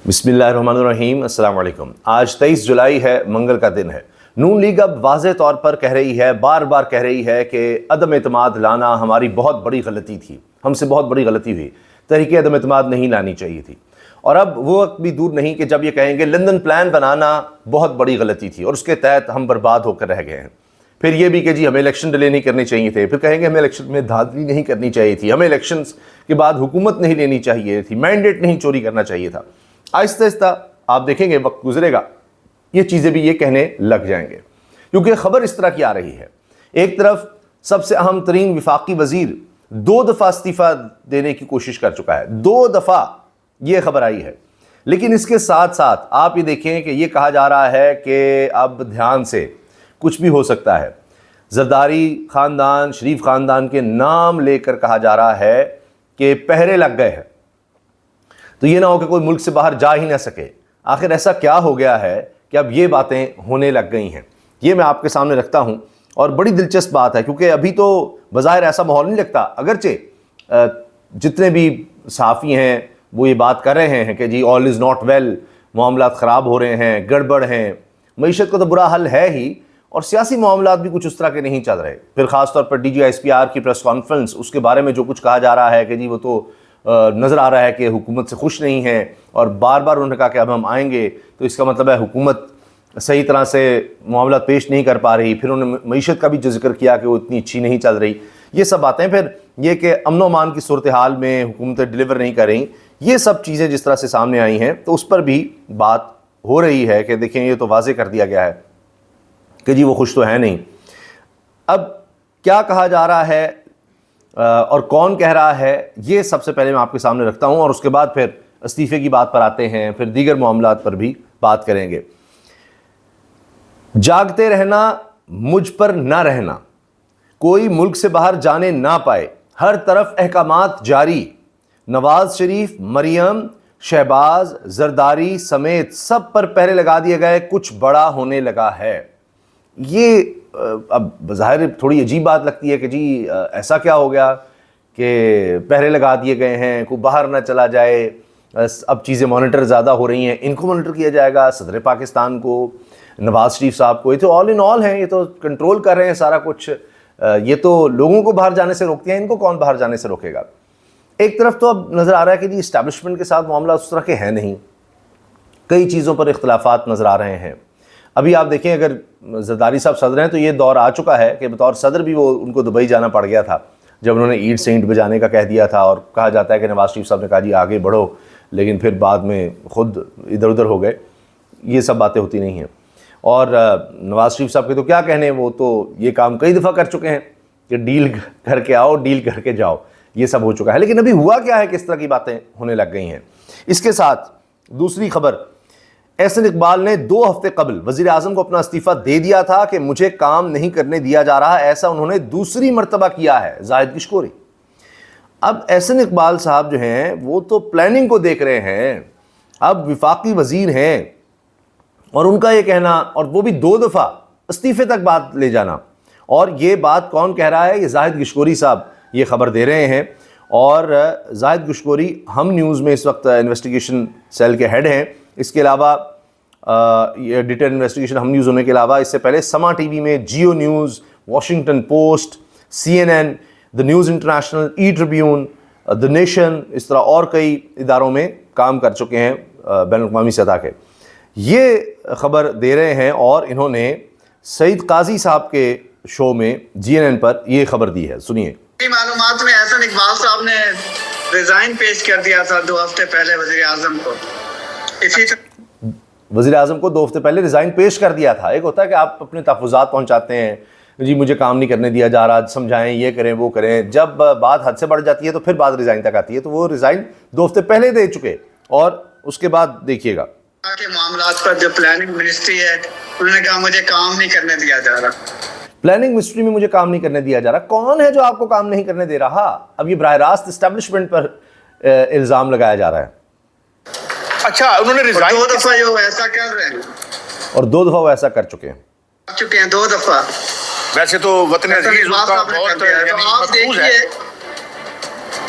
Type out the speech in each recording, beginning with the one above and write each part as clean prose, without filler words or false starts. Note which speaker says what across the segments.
Speaker 1: بسم اللہ الرحمن الرحیم۔ السلام علیکم۔ آج 23 جولائی ہے، منگل کا دن ہے۔ نون لیگ اب واضح طور پر کہہ رہی ہے، بار بار کہہ رہی ہے کہ عدم اعتماد لانا ہماری بہت بڑی غلطی تھی، ہم سے بہت بڑی غلطی ہوئی، تحریک عدم اعتماد نہیں لانی چاہیے تھی۔ اور اب وہ وقت بھی دور نہیں کہ جب یہ کہیں گے لندن پلان بنانا بہت بڑی غلطی تھی اور اس کے تحت ہم برباد ہو کر رہ گئے ہیں۔ پھر یہ بھی کہ جی ہمیں الیکشن ڈیلے نہیں کرنے چاہیے تھے، پھر کہیں گے ہمیں الیکشن میں دھاندلی نہیں کرنی چاہیے تھی، ہمیں الیکشنز کے بعد حکومت نہیں لینی چاہیے تھی، مینڈیٹ نہیں چوری کرنا چاہیے تھا۔ آہستہ آہستہ آپ دیکھیں گے وقت گزرے گا، یہ چیزیں بھی یہ کہنے لگ جائیں گے، کیونکہ خبر اس طرح کی آ رہی ہے۔ ایک طرف سب سے اہم ترین وفاقی وزیر 2 دفعہ استعفیٰ دینے کی کوشش کر چکا ہے، 2 دفعہ یہ خبر آئی ہے۔ لیکن اس کے ساتھ ساتھ آپ یہ دیکھیں کہ یہ کہا جا رہا ہے کہ اب دھیان سے کچھ بھی ہو سکتا ہے۔ زرداری خاندان، شریف خاندان کے نام لے کر کہا جا رہا ہے کہ پہرے لگ گئے ہیں، تو یہ نہ ہو کہ کوئی ملک سے باہر جا ہی نہ سکے۔ آخر ایسا کیا ہو گیا ہے کہ اب یہ باتیں ہونے لگ گئی ہیں؟ یہ میں آپ کے سامنے رکھتا ہوں، اور بڑی دلچسپ بات ہے کیونکہ ابھی تو بظاہر ایسا ماحول نہیں لگتا، اگرچہ جتنے بھی صحافی ہیں وہ یہ بات کر رہے ہیں کہ جی آل از ناٹ ویل، معاملات خراب ہو رہے ہیں، گڑبڑ ہیں، معیشت کا تو برا حل ہے ہی، اور سیاسی معاملات بھی کچھ اس طرح کے نہیں چل رہے۔ پھر خاص طور پر DGISPR کی پریس کانفرنس، اس کے بارے میں جو کچھ کہا جا رہا ہے کہ جی وہ تو نظر آ رہا ہے کہ حکومت سے خوش نہیں ہے، اور بار بار انہوں نے کہا کہ اب ہم آئیں گے، تو اس کا مطلب ہے حکومت صحیح طرح سے معاملات پیش نہیں کر پا رہی۔ پھر انہوں نے معیشت کا بھی جو ذکر کیا کہ وہ اتنی اچھی نہیں چل رہی۔ یہ سب باتیں، پھر یہ کہ امن و امان کی صورتحال میں حکومتیں ڈیلیور نہیں کر رہی، یہ سب چیزیں جس طرح سے سامنے آئی ہیں تو اس پر بھی بات ہو رہی ہے کہ دیکھیں یہ تو واضح کر دیا گیا ہے کہ جی وہ خوش تو ہے نہیں۔ اب کیا کہا جا رہا ہے اور کون کہہ رہا ہے، یہ سب سے پہلے میں آپ کے سامنے رکھتا ہوں، اور اس کے بعد پھر استعفے کی بات پر آتے ہیں، پھر دیگر معاملات پر بھی بات کریں گے۔ جاگتے رہنا، مجھ پر نہ رہنا، کوئی ملک سے باہر جانے نہ پائے، ہر طرف احکامات جاری، نواز شریف، مریم، شہباز، زرداری سمیت سب پر پہرے لگا دیے گئے، کچھ بڑا ہونے لگا ہے۔ یہ اب بظاہر تھوڑی عجیب بات لگتی ہے کہ جی ایسا کیا ہو گیا کہ پہرے لگا دیے گئے ہیں، کوئی باہر نہ چلا جائے، اب چیزیں مانیٹر زیادہ ہو رہی ہیں، ان کو مانیٹر کیا جائے گا، صدر پاکستان کو، نواز شریف صاحب کو، یہ تو آل ان آل ہیں، یہ تو کنٹرول کر رہے ہیں سارا کچھ، یہ تو لوگوں کو باہر جانے سے روکتے ہیں، ان کو کون باہر جانے سے روکے گا؟ ایک طرف تو اب نظر آ رہا ہے کہ جی اسٹیبلشمنٹ کے ساتھ معاملات اس طرح کے ہیں نہیں، کئی چیزوں پر اختلافات نظر آ رہے ہیں۔ ابھی آپ دیکھیں اگر زرداری صاحب صدر ہیں تو یہ دور آ چکا ہے کہ بطور صدر بھی وہ ان کو دبئی جانا پڑ گیا تھا جب انہوں نے عید سے اینٹ بجانے کا کہہ دیا تھا، اور کہا جاتا ہے کہ نواز شریف صاحب نے کہا جی آگے بڑھو، لیکن پھر بعد میں خود ادھر ادھر ہو گئے۔ یہ سب باتیں ہوتی نہیں ہیں، اور نواز شریف صاحب کے تو کیا کہنے، وہ تو یہ کام کئی دفعہ کر چکے ہیں کہ ڈیل کر کے آؤ، ڈیل کر کے جاؤ، یہ سب ہو چکا ہے۔ لیکن ابھی ہوا کیا ہے کہ اس طرح کی باتیں ہونے لگ گئی ہیں۔ اس کے ساتھ دوسری خبر، احسن اقبال نے 2 ہفتے قبل وزیر اعظم کو اپنا استعفیٰ دے دیا تھا کہ مجھے کام نہیں کرنے دیا جا رہا، ایسا انہوں نے دوسری مرتبہ کیا ہے، زاہد کشکوری۔ اب احسن اقبال صاحب جو ہیں وہ تو پلاننگ کو دیکھ رہے ہیں، اب وفاقی وزیر ہیں، اور ان کا یہ کہنا، اور وہ بھی 2 دفعہ استعفے تک بات لے جانا، اور یہ بات کون کہہ رہا ہے؟ یہ زاہد کشکوری صاحب یہ خبر دے رہے ہیں، اور زاہد کشکوری ہم نیوز میں اس وقت انویسٹیگیشن سیل کے ہیڈ ہیں۔ اس کے علاوہ یہ ڈیٹیل انویسٹیگیشن ہم نیوز ہونے کے علاوہ اس سے پہلے سما ٹی وی میں، Geo News, Washington Post, CNN، the News International, E Tribune, the Nation, اس طرح اور کئی اداروں میں کام کر چکے ہیں بین الاقوامی سطح کے۔ یہ خبر دے رہے ہیں، اور انہوں نے سعید قاضی صاحب کے شو میں CNN پر یہ خبر دی ہے، سنیے۔
Speaker 2: معلومات میں احسن اقبال صاحب نے ریزائن پیش کر دیا تھا 2 ہفتے پہلے وزیر اعظم کو۔
Speaker 1: وزیر اعظم کو 2 ہفتے پہلے ریزائن پیش کر دیا تھا۔ ایک ہوتا ہے کہ آپ اپنے تحفظات پہنچاتے ہیں، جی مجھے کام نہیں کرنے دیا جا رہا، سمجھائیں، یہ کریں وہ کریں، جب بات حد سے بڑھ جاتی ہے تو پھر بات ریزائن تک آتی ہے، تو وہ ریزائن 2 ہفتے پہلے دے چکے، اور اس کے بعد دیکھیے گا
Speaker 2: کے معاملات پر جو پلاننگ منسٹری ہے، انہوں نے کہا مجھے کام نہیں کرنے دیا جا رہا۔
Speaker 1: پلاننگ منسٹری میں مجھے کام نہیں کرنے دیا جا رہا، کون ہے جو آپ کو کام نہیں کرنے دے رہا؟ اب یہ براہ راست اسٹیبلشمنٹ پر الزام لگایا جا رہا ہے۔
Speaker 3: اچھا انہوں نے ریزائن
Speaker 2: 2 دفعہ جو ایسا کر رہے ہیں،
Speaker 1: اور 2 دفعہ وہ ایسا کر چکے ہیں،
Speaker 2: 2 دفعہ۔
Speaker 3: ویسے تو وطن عزیز کا بہت
Speaker 2: تو آپ
Speaker 3: محفوظ ہے،
Speaker 2: دیکھیے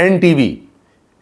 Speaker 1: NTV,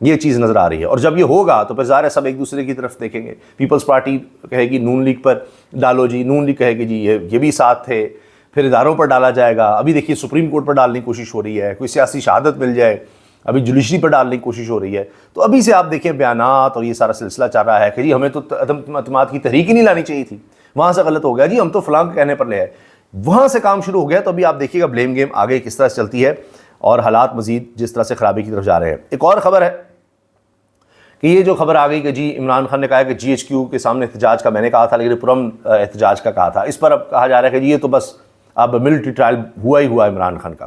Speaker 1: یہ چیز نظر آ رہی ہے. اور جب یہ ہوگا تو پھر ظاہر ہے سب ایک دوسرے کی طرف دیکھیں گے. پیپلز پارٹی کہے گی نون لیگ پر ڈالو جی, نون لیگ کہے گی جی یہ بھی ساتھ تھے, پھر اداروں پر ڈالا جائے گا. ابھی دیکھیے سپریم کورٹ پر ڈالنے کی کوشش ہو رہی ہے, کوئی سیاسی شہادت مل جائے, ابھی جوڈیشری پر ڈالنے کی کوشش ہو رہی ہے. تو ابھی سے آپ دیکھیں بیانات اور یہ سارا سلسلہ چل رہا ہے کہ جی ہمیں تو عدم اعتماد کی تحریک ہی نہیں لانی چاہیے تھی, وہاں سے غلط ہو گیا جی, ہم تو فلاں کے کہنے پر لے آئے, وہاں سے کام شروع ہو گیا. تو ابھی آپ دیکھیے گا بلیم گیم آگے کس طرح سے چلتی ہے اور حالات مزید جس طرح سے خرابی کی طرف جا رہے ہیں. ایک اور خبر ہے کہ یہ جو خبر آ گئی کہ جی عمران خان نے کہا کہ جی ایچ کیو کے سامنے احتجاج کا میں نے کہا تھا, لیکن پرامن احتجاج کا کہا تھا. اس پر اب کہا جا رہا ہے کہ جی یہ تو بس اب ملٹری ٹرائل ہوا ہی ہوا عمران خان کا.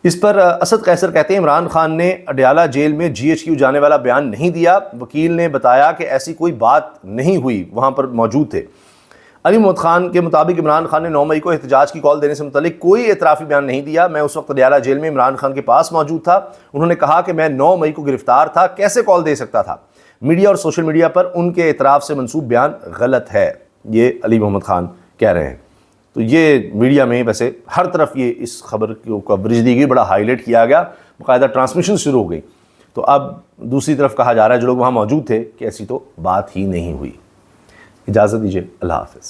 Speaker 1: اس پر اسد قیصر کہتے ہیں عمران خان نے اڈیالہ جیل میں جی ایچ کیو جانے والا بیان نہیں دیا. وکیل نے بتایا کہ ایسی کوئی بات نہیں ہوئی, وہاں پر موجود تھے. علی محمد خان کے مطابق عمران خان نے 9 مئی کو احتجاج کی کال دینے سے متعلق کوئی اعترافی بیان نہیں دیا. میں اس وقت اڈیالہ جیل میں عمران خان کے پاس موجود تھا. انہوں نے کہا کہ میں 9 مئی کو گرفتار تھا, کیسے کال دے سکتا تھا. میڈیا اور سوشل میڈیا پر ان کے اعتراف سے منسوب بیان غلط ہے, یہ علی محمد خان کہہ رہے ہیں. تو یہ میڈیا میں ویسے ہر طرف یہ اس خبر کو کوریج دی گئی, بڑا ہائی لائٹ کیا گیا, باقاعدہ ٹرانسمیشن شروع ہو گئی. تو اب دوسری طرف کہا جا رہا ہے جو لوگ وہاں موجود تھے کہ ایسی تو بات ہی نہیں ہوئی. اجازت دیجیے, اللہ حافظ.